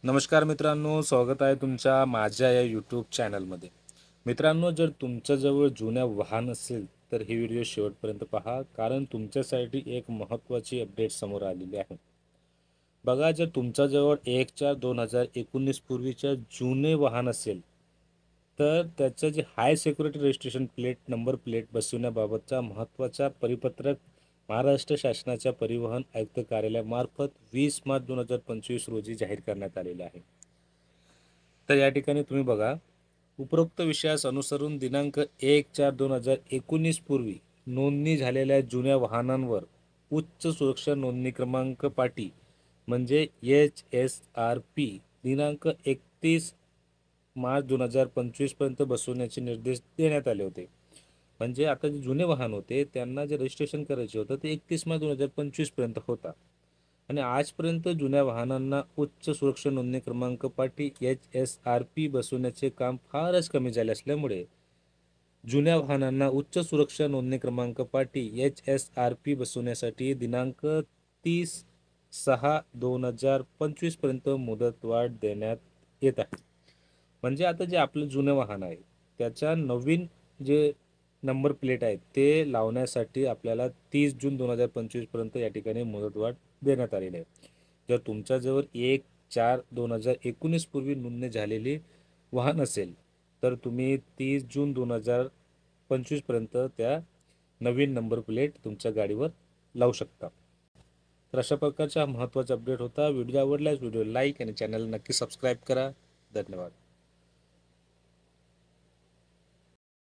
नमस्कार मित्रांनो, स्वागत आहे तुमच्या माझ्या या यूट्यूब चॅनलमध्ये. मित्रांनो, जर तुमच्याजवळ जुनं वाहन असेल तर ही व्हिडिओ शेवटपर्यंत पहा, कारण तुमच्यासाठी एक महत्त्वाची अपडेट समोर आलेली आहे. बघा, जर तुमच्याजवळ 1/4/2019 पूर्वीच्या जुने वाहन असेल तर त्याचं जे high security registration plate number plate बसवण्याबाबतचा महत्त्वाचा परिपत्रक महाराष्ट्र शासनाच्या परिवहन आयुक्त कार्यालयामार्फत 20 मार्च 2025 रोजी जाहीर करण्यात आलेले आहे. तर या ठिकाणी तुम्ही बघा, उपरोक्त विषयास अनुसरून दिनांक 1/4/2019 पूर्वी नोंदणी झालेल्या जुन्या वाहनांवर उच्च सुरक्षा नोंदणी क्रमांक पाटी म्हणजे HSRP दिनांक 31 मार्च 2025 पर्यंत बसवण्याचे निर्देश देण्यात आले होते. म्हणजे आता जे जुने वाहन होते त्यांना जे रजिस्ट्रेशन करायचे होतं ते 31 मार्च 2025 पर्यंत होता आणि आजपर्यंत जुन्या वाहनांना उच्च सुरक्षा नोंदणी क्रमांक पाटी HSRP बसवण्याचे काम फारच कमी झाले असल्यामुळे जुन्या वाहनांना उच्च सुरक्षा नोंदणी क्रमांक पाटी HSRP बसवण्यासाठी दिनांक 30/6/2025 पर्यंत मुदतवाढ देण्यात येत आहे. म्हणजे आता जे आपलं जुनं वाहन आहे त्याच्या नवीन जे नंबर प्लेट आहेत ते लावण्यासाठी आपल्याला 30 जून 2025 पर्यंत या ठिकाणी मुदतवाढ देण्यात आलेली आहे. जर तुमच्याजवळ 1/4/2019 पूर्वी नोंदणी झालेली वाहन असेल तर तुम्ही 30 जून 2025 पर्यंत त्या नवीन नंबर प्लेट तुमच्या गाडीवर लावू शकता. तर अशा प्रकारचा महत्त्वाचा अपडेट होता. व्हिडिओ आवडल्यास व्हिडिओ लाईक आणि चॅनल नक्की सबस्क्राईब करा. धन्यवाद.